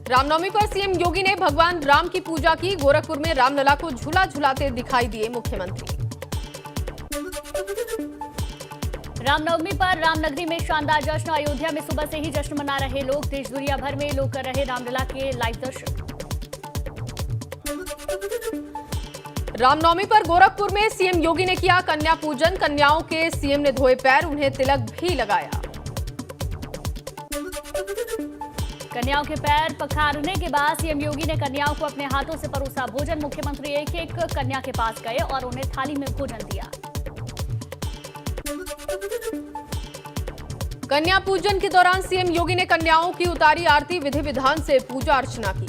रामनवमी पर सीएम योगी ने भगवान राम की पूजा की। गोरखपुर में रामलला को झूला झुलाते दिखाई दिए मुख्यमंत्री। रामनवमी पर रामनगरी में शानदार जश्न। अयोध्या में सुबह से ही जश्न मना रहे लोग। देश दुनिया भर में लोग कर रहे रामलला के लाइव दर्शन। रामनवमी पर गोरखपुर में सीएम योगी ने किया कन्या पूजन। कन्याओं के सीएम ने धोए पैर, उन्हें तिलक भी लगाया। कन्याओं के पैर पखारने के बाद सीएम योगी ने कन्याओं को अपने हाथों से परोसा भोजन। मुख्यमंत्री एक एक कन्या के पास गए और उन्हें थाली में भोजन दिया। कन्या पूजन के दौरान सीएम योगी ने कन्याओं की उतारी आरती। विधि विधान से पूजा अर्चना की।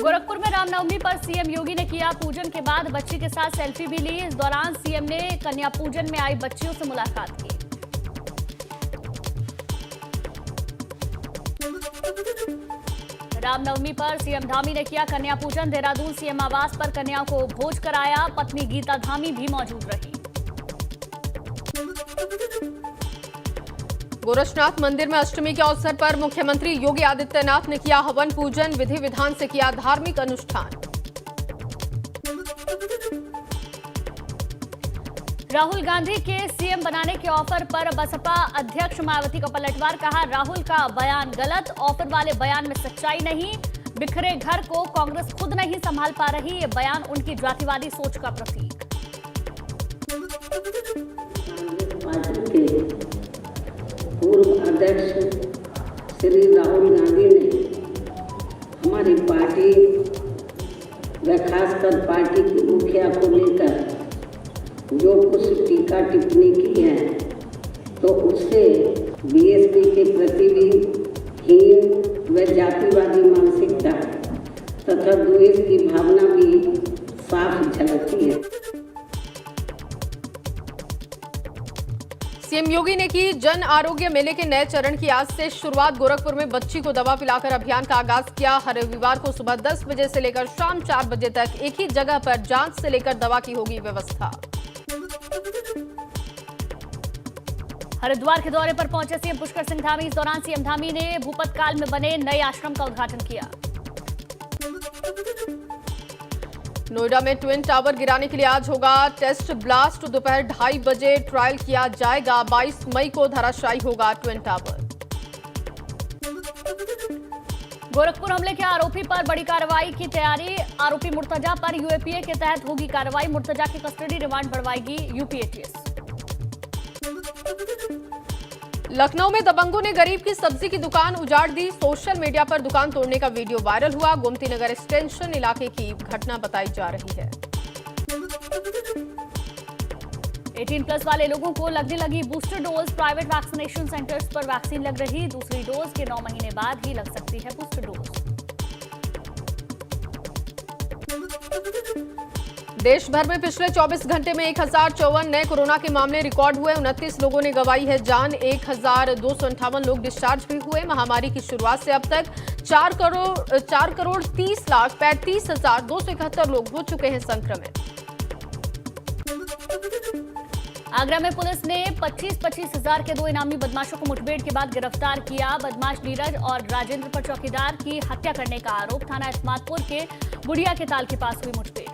गोरखपुर में रामनवमी पर सीएम योगी ने किया पूजन के बाद बच्ची के साथ सेल्फी भी ली। इस दौरान सीएम ने कन्या पूजन में आई बच्चियों से मुलाकात की। रामनवमी पर सीएम धामी ने किया कन्या पूजन। देहरादून सीएम आवास पर कन्याओं को भोज कराया। पत्नी गीता धामी भी मौजूद रही। गोरक्षनाथ मंदिर में अष्टमी के अवसर पर मुख्यमंत्री योगी आदित्यनाथ ने किया हवन पूजन। विधि विधान से किया धार्मिक अनुष्ठान। राहुल गांधी के सीएम बनाने के ऑफर पर बसपा अध्यक्ष मायावती का पलटवार। कहा राहुल का बयान गलत, ऑफर वाले बयान में सच्चाई नहीं। बिखरे घर को कांग्रेस खुद नहीं संभाल पा रही। ये बयान उनकी जातिवादी सोच का प्रतीक। पूर्व अध्यक्ष श्री राहुल गांधी ने हमारी पार्टी व खासकर पार्टी की मुखिया को लेकर जो कुछ टीका टिप्पणी की है तो उससे बीएसपी के प्रति भी हीन व जातिवादी मानसिकता तथा द्वेष की भावना भी साफ झलकती है। सीएम योगी ने की जन आरोग्य मेले के नए चरण की आज से शुरुआत। गोरखपुर में बच्ची को दवा पिलाकर अभियान का आगाज किया। हर रविवार को सुबह 10 बजे से लेकर शाम 4 बजे तक एक ही जगह पर जांच से लेकर दवा की होगी व्यवस्था। हरिद्वार के दौरे पर पहुंचे सीएम पुष्कर सिंह धामी। इस दौरान सीएम धामी ने भूपतकाल में बने नए आश्रम का उद्घाटन किया। नोएडा में ट्विन टावर गिराने के लिए आज होगा टेस्ट ब्लास्ट। दोपहर 2:30 बजे ट्रायल किया जाएगा। 22 मई को धराशायी होगा ट्विन टावर। गोरखपुर हमले के आरोपी पर बड़ी कार्रवाई की तैयारी। आरोपी मुर्तजा पर यूएपीए के तहत होगी कार्रवाई। मुर्तजा की कस्टडी रिमांड बढ़वाएगी यूपीएटीएस। लखनऊ में दबंगों ने गरीब की सब्जी की दुकान उजाड़ दी। सोशल मीडिया पर दुकान तोड़ने का वीडियो वायरल हुआ। गोमती नगर एक्सटेंशन इलाके की घटना बताई जा रही है। 18+ वाले लोगों को लगने लगी booster dose. Private vaccination centres पर वैक्सीन लग रही। दूसरी डोज के 9 महीने बाद ही लग सकती है बूस्टर डोज। देश भर में पिछले 24 घंटे में 1054 नए कोरोना के मामले रिकॉर्ड हुए। 29 लोगों ने गंवाई है जान। 1258 लोग डिस्चार्ज भी हुए। महामारी की शुरुआत से अब तक 4 करोड़ 30,35,271 लोग हो चुके हैं संक्रमित। आगरा में पुलिस ने 25-25 हजार के 2 इनामी बदमाशों को मुठभेड़ के बाद गिरफ्तार किया। बदमाश नीरज और राजेंद्र पर चौकीदार की हत्या करने का आरोप। थाना इस्मातपुर के बुढ़िया के ताल के पास हुई मुठभेड़।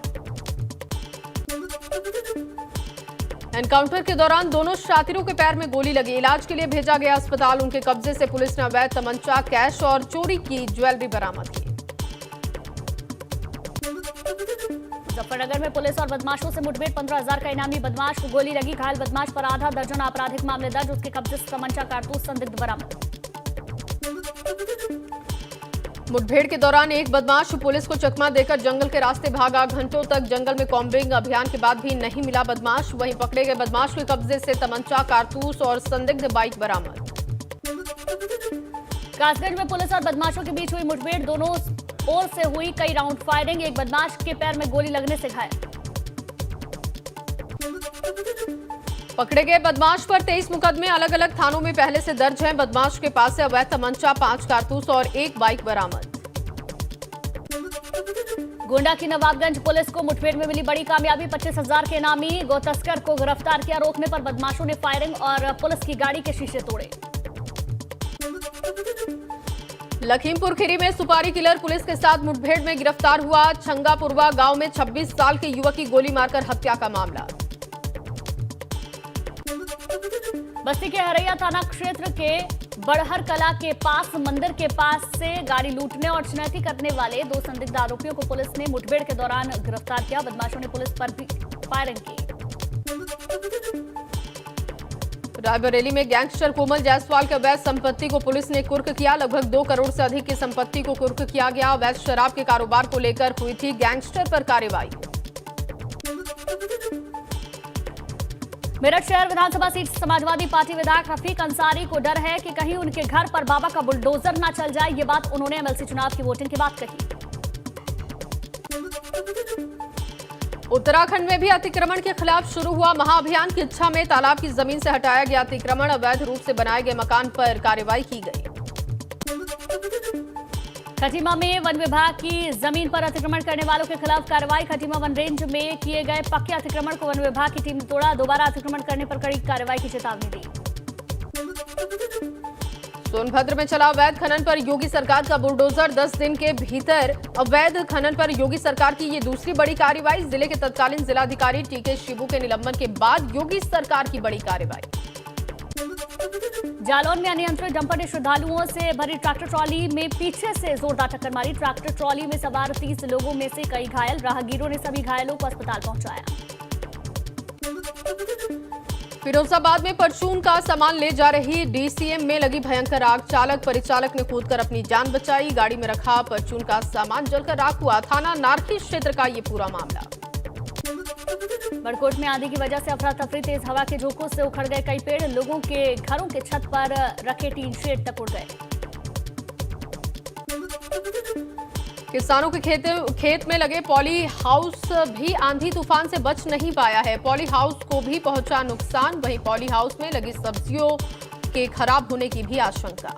एनकाउंटर के दौरान दोनों शातिरों के पैर में गोली लगी। इलाज के लिए भेजा गया अस्पताल। उनके कब्जे से पुलिस ने अवैध तमंचा, कैश और चोरी की ज्वेलरी बरामद की। मुजफ्फरनगर में पुलिस और बदमाशों से मुठभेड़। 15,000 का इनामी बदमाश को गोली लगी। घायल बदमाश पर आधा दर्जन आपराधिक मामले दर्ज। उसके कब्जे से तमंचा, कारतूस, संदिग्ध बरामद। मुठभेड़ के दौरान एक बदमाश पुलिस को चकमा देकर जंगल के रास्ते भागा। घंटों तक जंगल में कॉम्बिंग अभियान के बाद भी नहीं मिला बदमाश। वहीं पकड़े गए बदमाश के कब्जे से तमंचा, कारतूस और संदिग्ध बाइक बरामद। कासगंज में पुलिस और बदमाशों के बीच हुई मुठभेड़। दोनों ओर से हुई कई राउंड फायरिंग। एक बदमाश के पैर में गोली लगने से घायल। पकड़े गए बदमाश पर 23 मुकदमे अलग अलग थानों में पहले से दर्ज हैं। बदमाश के पास से अवैध तमंचा, 5 कारतूस और 1 बाइक बरामद। गोंडा की नवाबगंज पुलिस को मुठभेड़ में मिली बड़ी कामयाबी। 25,000 के इनामी गो तस्कर को गिरफ्तार किया। रोकने पर बदमाशों ने फायरिंग और पुलिस की गाड़ी के शीशे तोड़े। लखीमपुर खीरी में सुपारी किलर पुलिस के साथ मुठभेड़ में गिरफ्तार हुआ। छंगापुरवा गांव में 26 साल के युवक की गोली मारकर हत्या का मामला। बस्ती के हरैया थाना क्षेत्र के बड़हर कला के पास मंदिर के पास से गाड़ी लूटने और छिनैती करने वाले 2 संदिग्ध आरोपियों को पुलिस ने मुठभेड़ के दौरान गिरफ्तार किया। बदमाशों ने पुलिस पर भी फायरिंग की। रायबरेली में गैंगस्टर कोमल जायसवाल के अवैध संपत्ति को पुलिस ने कुर्क किया। लगभग 2 करोड़ से अधिक की संपत्ति को कुर्क किया गया। अवैध शराब के कारोबार को लेकर हुई थी गैंगस्टर पर कार्रवाई। मेरठ शहर विधानसभा सीट समाजवादी पार्टी विधायक रफीक अंसारी को डर है कि कहीं उनके घर पर बाबा का बुलडोजर ना चल जाए। ये बात उन्होंने एमएलसी चुनाव की वोटिंग के बाद कही। उत्तराखंड में भी अतिक्रमण के खिलाफ शुरू हुआ महाअभियान की इच्छा में तालाब की जमीन से हटाया गया अतिक्रमण। अवैध रूप से बनाए गए मकान पर कार्रवाई की गई। खटीमा में वन विभाग की जमीन पर अतिक्रमण करने वालों के खिलाफ कार्रवाई। खटीमा वन रेंज में किए गए पक्के अतिक्रमण को वन विभाग की टीम ने तोड़ा। दोबारा अतिक्रमण करने पर कड़ी कार्रवाई की चेतावनी दी। सोनभद्र में चला अवैध खनन पर योगी सरकार का बुलडोजर। 10 दिन के भीतर अवैध खनन पर योगी सरकार की ये दूसरी बड़ी कार्रवाई। जिले के तत्कालीन जिलाधिकारी टीके शिबू के निलंबन के बाद योगी सरकार की बड़ी कार्रवाई। जालौन में अनियंत्रित डंपर ने श्रद्धालुओं से भरी ट्रैक्टर ट्रॉली में पीछे से जोरदार टक्कर मारी। ट्रैक्टर ट्रॉली में सवार 30 लोगों में से कई घायल। राहगीरों ने सभी घायलों को अस्पताल पहुंचाया। फिरोजाबाद में परचून का सामान ले जा रही डीसीएम में लगी भयंकर आग। चालक परिचालक ने कूदकर अपनी जान बचाई। गाड़ी में रखा परचून का सामान जलकर राख हुआ। थाना नारखी क्षेत्र का ये पूरा मामला। बड़कोट में आंधी की वजह से अफरा तफरी। तेज हवा के झोंकों से उखड़ गए कई पेड़। लोगों के घरों के छत पर रखे टीन शेड तक उड़ गए। किसानों के खेत में लगे पॉली हाउस भी आंधी तूफान से बच नहीं पाया है। पॉली हाउस को भी पहुंचा नुकसान। वहीं पॉली हाउस में लगी सब्जियों के खराब होने की भी आशंका।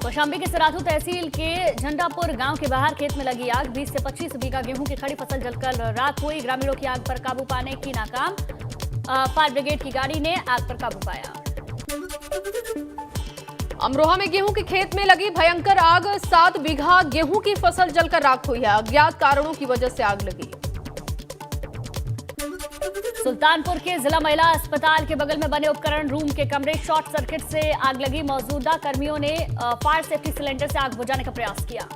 कौशाम्बी के सराथू तहसील के झंडापुर गांव के बाहर खेत में लगी आग। 20 से 25 बीघा गेहूं की खड़ी फसल जलकर राख हुई। ग्रामीणों की आग पर काबू पाने की नाकाम। फायर ब्रिगेड की गाड़ी ने आग पर काबू पाया। अमरोहा में गेहूं के खेत में लगी भयंकर आग। 7 बीघा गेहूं की फसल जलकर राख हुई है। अज्ञात कारणों की वजह से आग लगी। सुल्तानपुर के जिला महिला अस्पताल के बगल में बने उपकरण रूम के कमरे शॉर्ट सर्किट से आग लगी। मौजूदा कर्मियों ने फायर सेफ्टी सिलेंडर से आग बुझाने का प्रयास किया।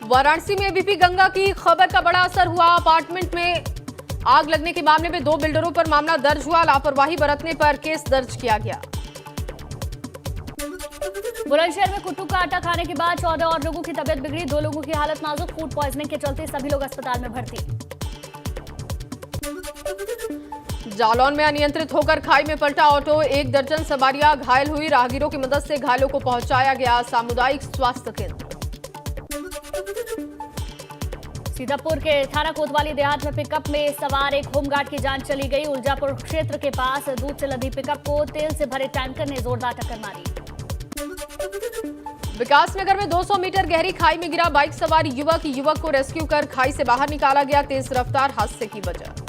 वाराणसी में बीपी गंगा की खबर का बड़ा असर हुआ। अपार्टमेंट में आग लगने के मामले में 2 बिल्डरों पर मामला दर्ज हुआ। लापरवाही बरतने पर केस दर्ज किया गया। बुलंदशहर में कुट्टू का आटा खाने के बाद 14 और लोगों की तबियत बिगड़ी। 2 लोगों की हालत नाजुक। फूड पॉइजनिंग के चलते सभी लोग अस्पताल में भर्ती। जालौन में अनियंत्रित होकर खाई में पलटा ऑटो। 1 दर्जन सवारियां घायल हुई। राहगीरों की मदद से घायलों को पहुंचाया गया सामुदायिक स्वास्थ्य केंद्र। सीतापुर के थाना कोतवाली देहात में पिकअप में सवार एक होमगार्ड की जान चली गई। उलजापुर क्षेत्र के पास दूध से लदी पिकअप को तेल से भरे टैंकर ने जोरदार टक्कर मारी। विकासनगर में 200 मीटर गहरी खाई में गिरा बाइक सवार युवक को रेस्क्यू कर खाई से बाहर निकाला गया। तेज रफ्तार हादसे की वजह।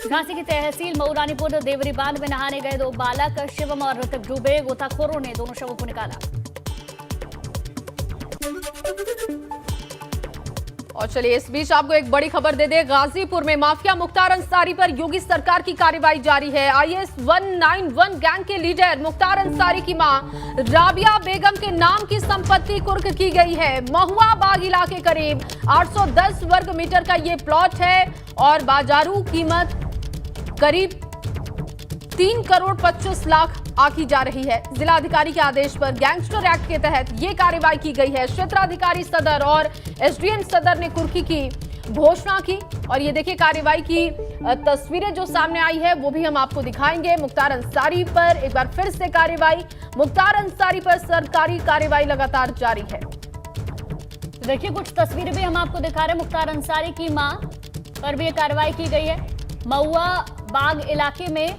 झांसी की तहसील मऊरानीपुर देवरी बांध में नहाने गए 2 बालक शिवम और ऋतिक डूबे। गोताखोरों ने दोनों शवों को निकाला। और चलिए इस बीच आपको एक बड़ी खबर दे दे। गाजीपुर में माफिया मुख्तार अंसारी पर योगी सरकार की कार्रवाई जारी है। IS 191 गैंग के लीडर मुख्तार अंसारी की मां राबिया बेगम के नाम की संपत्ति कुर्क की गई है। महुआ बाग इलाके करीब 810 वर्ग मीटर का ये प्लॉट है और बाजारू कीमत करीब 3 करोड़ 25 लाख आकी जा रही है। जिलाधिकारी के आदेश पर गैंगस्टर एक्ट के तहत ये कार्रवाई की गई है। क्षेत्राधिकारी सदर और SDM सदर ने कुर्की की घोषणा की और ये देखिए कार्रवाई की तस्वीरें जो सामने आई है वो भी हम आपको दिखाएंगे। मुख्तार अंसारी पर एक बार फिर से कार्रवाई। मुख्तार अंसारी पर सरकारी कार्रवाई लगातार जारी है। देखिए कुछ तस्वीरें भी हम आपको दिखा रहे हैं। मुख्तार अंसारी की मां पर भी ये कार्रवाई की गई है। महुआ बाग इलाके में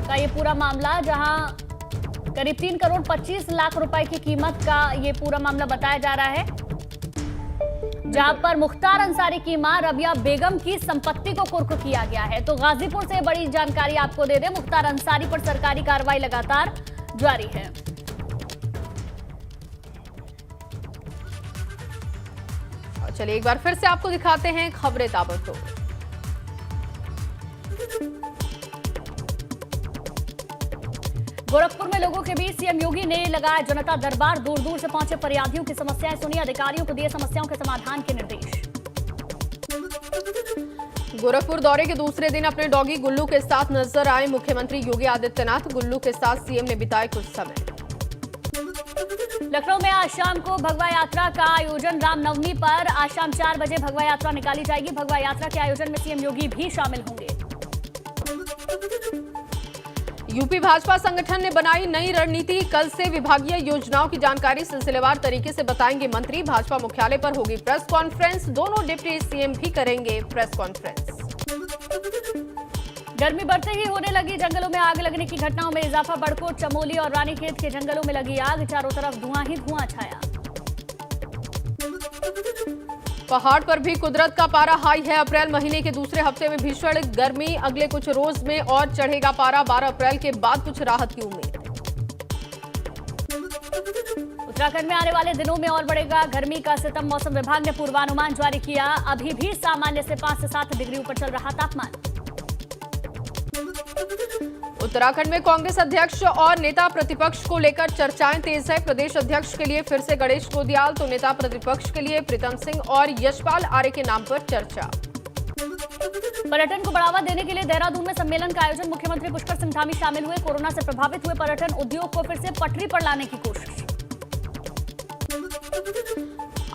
का ये पूरा मामला जहां करीब 3 करोड़ 25 लाख रुपए की कीमत का ये पूरा मामला बताया जा रहा है। जहां पर मुख्तार अंसारी की मां रबिया बेगम की संपत्ति को कुर्क किया गया है। तो गाजीपुर से बड़ी जानकारी आपको दे दें, मुख्तार अंसारी पर सरकारी कार्रवाई लगातार जारी है। चलिए एक बार फिर से आपको दिखाते हैं खबरें ताबड़तोड़। गोरखपुर में लोगों के बीच सीएम योगी ने लगाया जनता दरबार। दूर दूर से पहुंचे फरियादियों की समस्याएं सुनी, अधिकारियों को दिए समस्याओं के समाधान के निर्देश। गोरखपुर दौरे के दूसरे दिन अपने डॉगी गुल्लू के साथ नजर आए मुख्यमंत्री योगी आदित्यनाथ। गुल्लू के साथ सीएम ने बिताए कुछ समय। लखनऊ में आज शाम को भगवा यात्रा का आयोजन। रामनवमी पर आज शाम 4 बजे भगवा यात्रा निकाली जाएगी। भगवा यात्रा के आयोजन में सीएम योगी भी शामिल होंगे। यूपी भाजपा संगठन ने बनाई नई रणनीति। कल से विभागीय योजनाओं की जानकारी सिलसिलेवार तरीके से बताएंगे मंत्री। भाजपा मुख्यालय पर होगी प्रेस कॉन्फ्रेंस। दोनों डिप्टी सीएम भी करेंगे प्रेस कॉन्फ्रेंस। गर्मी बढ़ते ही होने लगी जंगलों में आग लगने की घटनाओं में इजाफा। बड़कोट, चमोली और रानीखेत के जंगलों में लगी आग। चारों तरफ धुआं ही धुआं छाया। पहाड़ पर भी कुदरत का पारा हाई है। अप्रैल महीने के दूसरे हफ्ते में भीषण गर्मी। अगले कुछ रोज में और चढ़ेगा पारा। 12 अप्रैल के बाद कुछ राहत की उम्मीद। उत्तराखंड में आने वाले दिनों में और बढ़ेगा गर्मी का सितम। मौसम विभाग ने पूर्वानुमान जारी किया। अभी भी सामान्य से 5 से 7 डिग्री ऊपर चल रहा तापमान। उत्तराखंड में कांग्रेस अध्यक्ष और नेता प्रतिपक्ष को लेकर चर्चाएं तेज है। प्रदेश अध्यक्ष के लिए फिर से गणेश गोदियाल, तो नेता प्रतिपक्ष के लिए प्रीतम सिंह और यशपाल आर्य के नाम पर चर्चा। पर्यटन को बढ़ावा देने के लिए देहरादून में सम्मेलन का आयोजन। मुख्यमंत्री पुष्कर सिंह धामी शामिल हुए। कोरोना से प्रभावित हुए पर्यटन उद्योग को फिर से पटरी पर लाने की कोशिश।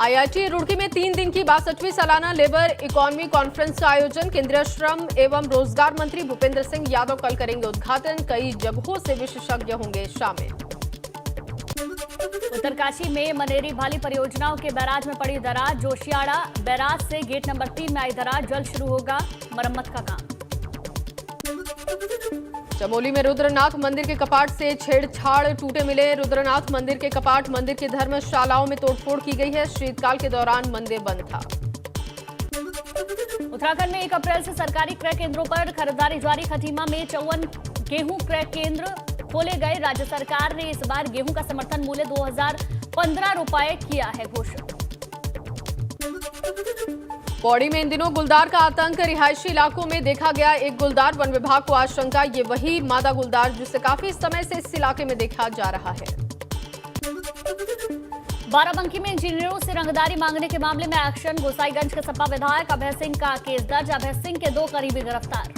आईआईटी रुड़की में 3 दिन की 62वीं सालाना लेबर इकोनॉमी कॉन्फ्रेंस का आयोजन। केंद्रीय श्रम एवं रोजगार मंत्री भूपेंद्र सिंह यादव कल करेंगे उद्घाटन। कई जगहों से विशेषज्ञ होंगे शामिल। उत्तरकाशी में मनेरी भाली परियोजनाओं के बैराज में पड़ी दरार। जोशियाड़ा बैराज से गेट नंबर 3 में आई दरार। जल्द शुरू होगा मरम्मत का काम। चमोली में रुद्रनाथ मंदिर के कपाट से छेड़छाड़, टूटे मिले रुद्रनाथ मंदिर के कपाट। मंदिर की धर्मशालाओं में तोड़फोड़ की गई है। शीतकाल के दौरान मंदिर बंद था। उत्तराखंड में 1 अप्रैल से सरकारी क्रय केंद्रों पर खरीदारी जारी। खटीमा में 54 गेहूं क्रय केंद्र खोले गए। राज्य सरकार ने इस बार गेहूं का समर्थन मूल्य 2015 रुपए किया है घोषित। पौड़ी में इन दिनों गुलदार का आतंक। रिहायशी इलाकों में देखा गया एक गुलदार। वन विभाग को आशंका ये वही मादा गुलदार जिसे काफी समय से इस इलाके में देखा जा रहा है। बाराबंकी में इंजीनियरों से रंगदारी मांगने के मामले में एक्शन। गोसाईगंज के सपा विधायक अभय सिंह का केस दर्ज। अभय सिंह के 2 करीबी गिरफ्तार।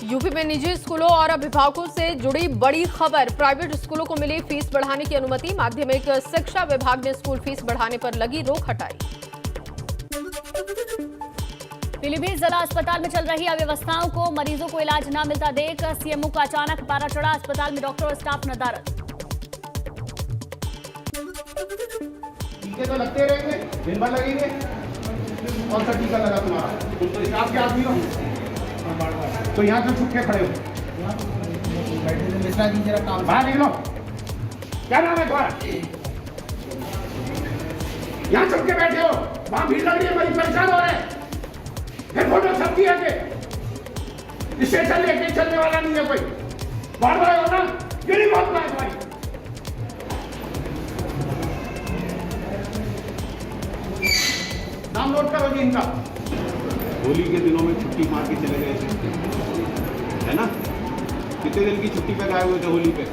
यूपी में निजी स्कूलों और अभिभावकों से जुड़ी बड़ी खबर। प्राइवेट स्कूलों को मिली फीस बढ़ाने की अनुमति। माध्यमिक शिक्षा विभाग ने स्कूल फीस बढ़ाने पर लगी रोक हटाई। पीलीभीत जिला अस्पताल में चल रही अव्यवस्थाओं को मरीजों को इलाज न मिलता देख सीएमओ का अचानक पारा चढ़ा। अस्पताल में डॉक्टर और स्टाफ नदारद। टीके तो लगते रहेंगे, दिन भर लगेंगे। कौन सा टीका लगा तुम्हारा? तुम तो स्टाफ के आदमी हो, तो यहाँ क्यों छुप के खड़े हो? बाहर निकलो। क्या नाम है तुम्हारा? यहाँ छुप के बैठे हो, वहाँ भीड़ लग रही है, मरीज परेशान हो रहे हैं। फिर फोटो छप दिया के स्टेशन लेके चलने वाला नहीं है कोई। बाढ़ रहे हो ना, गिरी बहुत बात भाई। नाम नोट करो जी इनका। होली के दिनों में छुट्टी मार के चले गए थे, है ना? कितने दिन की छुट्टी पे गए हुए थे होली पे?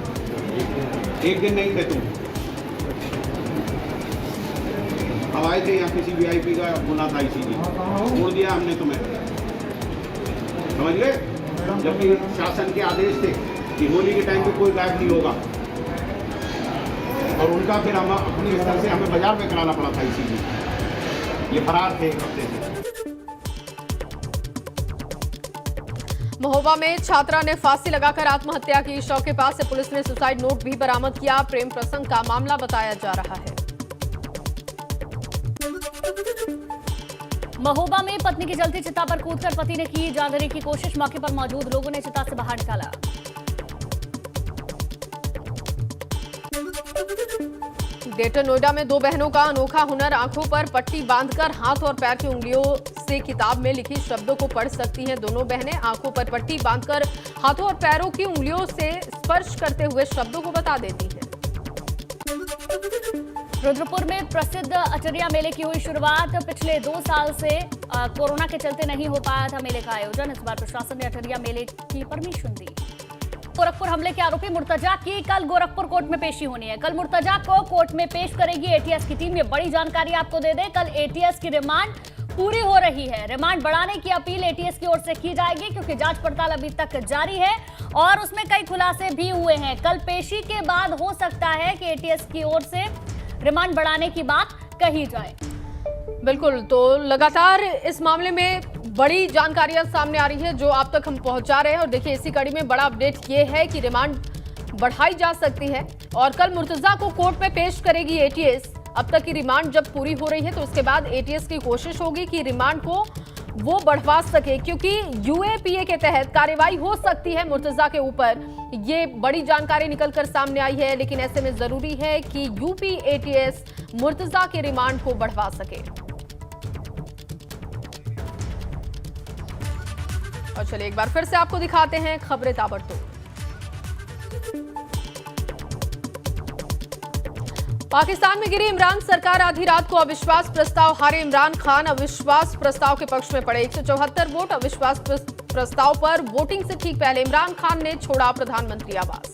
1 दिन नहीं थे तुम। अब आए थे यहाँ किसी वीआईपी का बुला था, इसीलिए छोड़ दिया हमने तुम्हें, समझ गए? जबकि शासन के आदेश थे कि होली के टाइम पे कोई गायब नहीं होगा, और उनका फिर हम अपनी स्तर से हमें बाजार में कराना पड़ा था, इसीलिए ये फरार थे 1 हफ्ते से। महोबा में छात्रा ने फांसी लगाकर आत्महत्या की। शव के पास से पुलिस ने सुसाइड नोट भी बरामद किया। प्रेम प्रसंग का मामला बताया जा रहा है। महोबा में पत्नी की जलती चिता पर कूदकर पति ने की जान देने की कोशिश। मौके पर मौजूद लोगों ने चिता से बाहर निकाला। ग्रेटर नोएडा में दो बहनों का अनोखा हुनर, आंखों पर पट्टी बांधकर हाथ और पैर की उंगलियों से किताब में लिखी शब्दों को पढ़ सकती हैं। दोनों बहनें आंखों पर पट्टी बांधकर हाथों और पैरों की उंगलियों से स्पर्श करते हुए शब्दों को बता देती हैं। रुद्रपुर में प्रसिद्ध अचरिया मेले की हुई शुरुआत। पिछले 2 साल से कोरोना के चलते नहीं हो पाया था मेले का आयोजन। इस बार प्रशासन ने अचरिया मेले की परमिशन दी। गोरखपुर हमले के आरोपी मुर्तजा की कल गोरखपुर कोर्ट में पेशी होनी है। कल मुर्तजा को कोर्ट में पेश करेगी एटीएस की टीम। ये बड़ी जानकारी आपको दे दें, कल एटीएस की रिमांड पूरी हो रही है। रिमांड बढ़ाने की अपील एटीएस की ओर से की जाएगी क्योंकि जांच पड़ताल अभी तक जारी है और उसमें कई खुलासे भी हुए हैं। कल पेशी के बाद हो सकता है कि एटीएस की ओर से रिमांड बढ़ाने की बात कही जाए। बिल्कुल, तो लगातार इस मामले में बड़ी जानकारियां सामने आ रही है जो आप तक हम पहुंचा रहे हैं। और देखिए, इसी कड़ी में बड़ा अपडेट ये है कि रिमांड बढ़ाई जा सकती है और कल मुर्तजा को कोर्ट में पेश करेगी एटीएस। अब तक की रिमांड जब पूरी हो रही है तो उसके बाद एटीएस की कोशिश होगी कि रिमांड को वो बढ़वा सके, क्योंकि यूएपीए के तहत कार्रवाई हो सकती है मुर्तजा के ऊपर। ये बड़ी जानकारी निकलकर सामने आई है, लेकिन ऐसे में जरूरी है कि यूपी एटीएस मुर्तजा के रिमांड को बढ़वा सके। और चलिए एक बार फिर से आपको दिखाते हैं खबरें ताबड़तोड़। पाकिस्तान में गिरी इमरान सरकार, आधी रात को अविश्वास प्रस्ताव हारे इमरान खान अविश्वास प्रस्ताव के पक्ष में पड़े। 174 वोट अविश्वास प्रस्ताव पर वोटिंग से ठीक पहले इमरान खान ने छोड़ा प्रधानमंत्री आवास।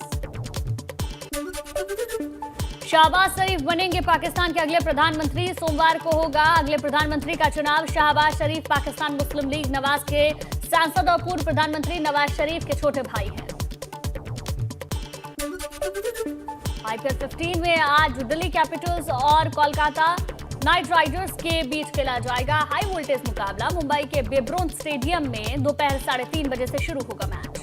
शहबाज शरीफ बनेंगे पाकिस्तान के अगले प्रधानमंत्री। सोमवार को होगा अगले प्रधानमंत्री का चुनाव। शहबाज शरीफ पाकिस्तान मुस्लिम लीग नवाज के सांसद और पूर्व प्रधानमंत्री नवाज शरीफ के छोटे भाई हैं। आईपीएल 15 में आज दिल्ली कैपिटल्स और कोलकाता नाइट राइडर्स के बीच खेला जाएगा हाई वोल्टेज मुकाबला। मुंबई के बेब्रोन स्टेडियम में दोपहर 3:30 बजे से शुरू होगा मैच।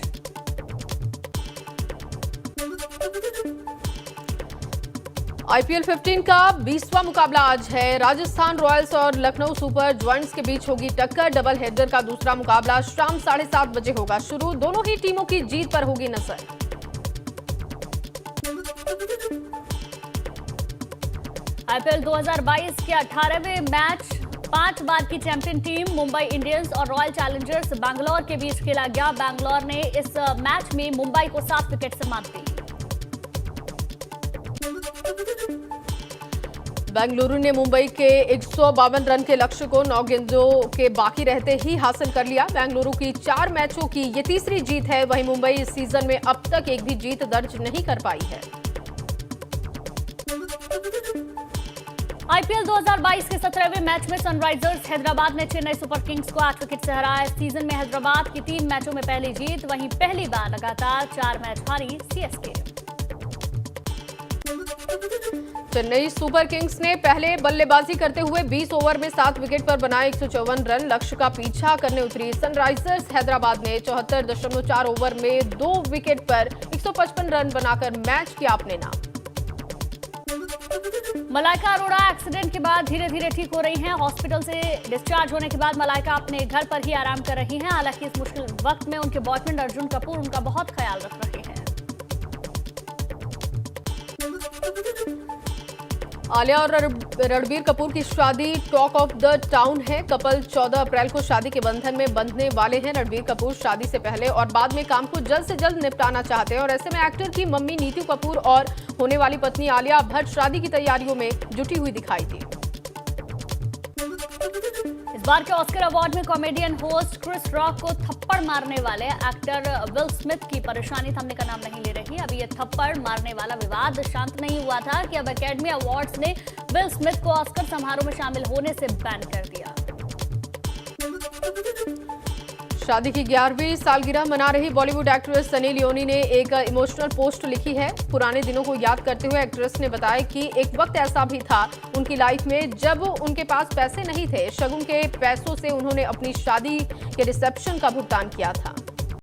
आईपीएल 15 का 20वां मुकाबला आज है। राजस्थान रॉयल्स और लखनऊ सुपर जॉयंट्स के बीच होगी टक्कर। डबल हेडर का दूसरा मुकाबला शाम 7:30 बजे होगा शुरू। दोनों ही टीमों की जीत पर होगी नजर। आईपीएल 2022 के 18वें मैच 5 बार की चैंपियन टीम मुंबई इंडियंस और रॉयल चैलेंजर्स बैंगलोर के बीच खेला गया। बैंगलोर ने इस मैच में मुंबई को 7 विकेट से मात दी। बेंगलुरु ने मुंबई के 152 रन के लक्ष्य को 9 गेंदों के बाकी रहते ही हासिल कर लिया। बेंगलुरु की 4 मैचों की ये तीसरी जीत है। वहीं मुंबई इस सीजन में अब तक एक भी जीत दर्ज नहीं कर पाई है। आईपीएल 2022 के 17वें मैच में सनराइजर्स हैदराबाद ने चेन्नई सुपर किंग्स को 8 विकेट से हराया। सीजन में हैदराबाद की 3 मैचों में पहली जीत। वहीं पहली बार लगातार 4 मैच हारी सीएसके। चेन्नई सुपर किंग्स ने पहले बल्लेबाजी करते हुए 20 ओवर में 7 विकेट पर बनाए 154 रन। लक्ष्य का पीछा करने उतरी सनराइजर्स हैदराबाद ने 74.4 ओवर में 2 विकेट पर 155 रन बनाकर मैच किया अपने नाम। मलाइका अरोड़ा एक्सीडेंट के बाद धीरे धीरे ठीक हो रही हैं। हॉस्पिटल से डिस्चार्ज होने के बाद मलाइका अपने घर पर ही आराम कर रही हैं। हालांकि इस मुश्किल वक्त में उनके बॉयफ्रेंड अर्जुन कपूर उनका बहुत ख्याल रख रहे हैं। आलिया और रणबीर कपूर की शादी टॉक ऑफ द टाउन है। कपल 14 अप्रैल को शादी के बंधन में बंधने वाले हैं। रणबीर कपूर शादी से पहले और बाद में काम को जल्द से जल्द निपटाना चाहते हैं और ऐसे में एक्टर की मम्मी नीतू कपूर और होने वाली पत्नी आलिया भट्ट शादी की तैयारियों में जुटी हुई दिखाई दी। इस बार के ऑस्कर अवार्ड में कॉमेडियन होस्ट क्रिस रॉक को थप्पड़ मारने वाले एक्टर विल स्मिथ की परेशानी थमने का नाम नहीं ले रही। अभी ये थप्पड़ मारने वाला विवाद शांत नहीं हुआ था कि अब एकेडमी अवार्ड्स ने विल स्मिथ को ऑस्कर समारोह में शामिल होने से बैन कर दिया। शादी की 11वीं सालगिरह मना रही बॉलीवुड एक्ट्रेस सनी लियोनी ने एक इमोशनल पोस्ट लिखी है। पुराने दिनों को याद करते हुए एक्ट्रेस ने बताया कि एक वक्त ऐसा भी था उनकी लाइफ में जब उनके पास पैसे नहीं थे। शगुन के पैसों से उन्होंने अपनी शादी के रिसेप्शन का भुगतान किया था।